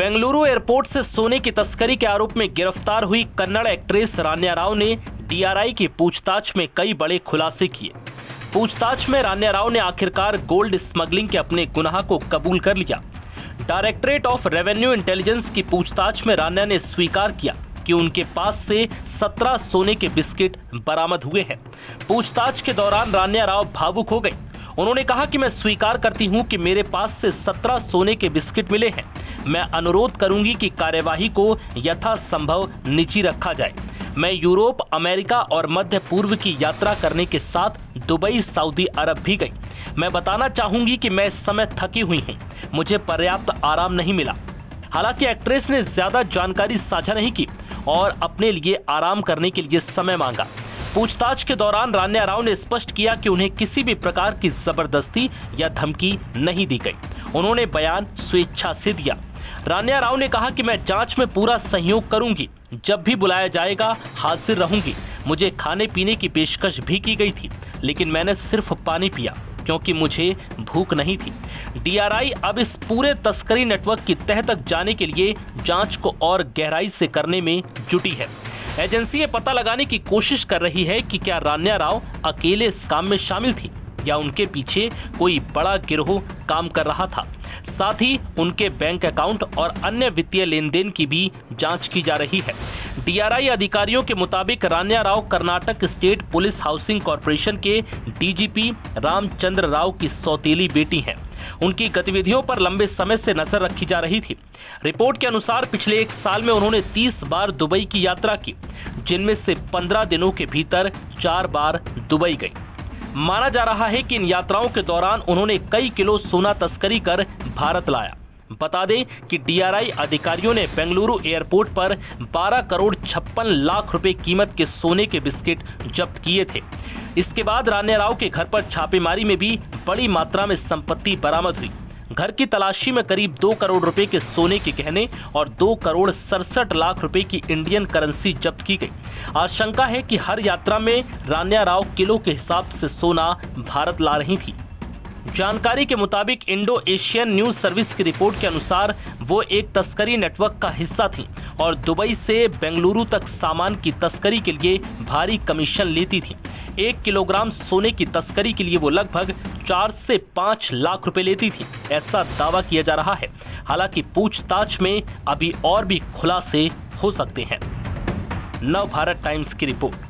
Bengaluru airport से सोने की तस्करी के आरोप में गिरफ्तार हुई कन्नड़ एक्ट्रेस रान्या राव ने डीआरआई की पूछताछ में कई बड़े खुलासे किए। पूछताछ में रान्या राव ने आखिरकार गोल्ड स्मगलिंग के अपने गुनाह को कबूल कर लिया। डायरेक्टरेट ऑफ रेवेन्यू इंटेलिजेंस की पूछताछ में रान्या ने स्वीकार किया कि उनके पास से 17 सोने के बिस्किट बरामद हुए हैं। पूछताछ के दौरान रान्या राव भावुक हो गई। उन्होंने कहा कि मैं स्वीकार करती हूं कि मेरे पास से 17 सोने के बिस्किट मिले हैं। मैं अनुरोध करूंगी कि कार्यवाही को यथासंभव निजी रखा जाए। मैं यूरोप, अमेरिका और मध्य पूर्व की यात्रा करने के साथ दुबई, सऊदी अरब भी गई। मैं बताना चाहूंगी कि मैं इस समय थकी हुई हूं। मुझे पर्याप्त आराम नहीं मिला। हालांकि एक्ट्रेस ने ज्यादा जानकारी साझा नहीं की और अपने लिए आराम करने के लिए समय मांगा। पूछताछ के दौरान रान्या राव ने स्पष्ट किया कि उन्हें किसी भी प्रकार की जबरदस्ती या धमकी नहीं दी गई। उन्होंने बयान स्वेच्छा से दिया। रान्या राव ने कहा कि मैं जांच में पूरा सहयोग करूंगी। जब भी बुलाया जाएगा हाजिर रहूंगी। मुझे खाने पीने की पेशकश भी की गई थी, लेकिन मैंने सिर्फ पानी पिया क्योंकि मुझे भूख नहीं थी। डीआरआई अब इस पूरे तस्करी नेटवर्क की तह तक जाने के लिए जांच को और गहराई से करने में जुटी है। एजेंसी ये पता लगाने की कोशिश कर रही है कि क्या रान्या राव अकेले इस काम में शामिल थी या उनके पीछे कोई बड़ा गिरोह काम कर रहा था। साथ ही उनके बैंक अकाउंट और अन्य वित्तीय लेन देन की भी जांच की जा रही है। डीआरआई अधिकारियों के मुताबिक रान्या Rao Karnataka state police housing corporation के डीजीपी रामचंद्र राव की सौतेली बेटी हैं। उनकी गतिविधियों पर लंबे समय से नजर रखी जा रही थी। रिपोर्ट के अनुसार पिछले 1 साल में उन्होंने 30 बार दुबई की यात्रा की, जिनमें से 15 दिनों के भीतर 4 बार दुबई गई। माना जा रहा है कि इन यात्राओं के दौरान उन्होंने कई किलो सोना तस्करी कर भारत लाया। बता दें कि डीआरआई अधिकारियों ने बेंगलुरु एयरपोर्ट पर 12 करोड़ 56 लाख रुपए कीमत के सोने के बिस्किट जब्त किए थे। इसके बाद रान्या राव के घर पर छापेमारी में भी बड़ी मात्रा में संपत्ति बरामद हुई। घर की तलाशी में करीब 2 करोड़ रुपए के सोने के गहने और 2 करोड़ 67 लाख रुपए की इंडियन करेंसी जब्त की गई। आशंका है कि हर यात्रा में रान्या राव किलो के हिसाब से सोना भारत ला रही थी। जानकारी के मुताबिक इंडो एशियन न्यूज सर्विस की रिपोर्ट के अनुसार वो एक तस्करी नेटवर्क का हिस्सा थी और दुबई से बेंगलुरु तक सामान की तस्करी के लिए भारी कमीशन लेती थी। 1 किलोग्राम सोने की तस्करी के लिए वो लगभग 4 से 5 लाख रुपए लेती थी, ऐसा दावा किया जा रहा है। हालांकि पूछताछ में अभी और भी खुलासे हो सकते हैं। नव भारत टाइम्स की रिपोर्ट।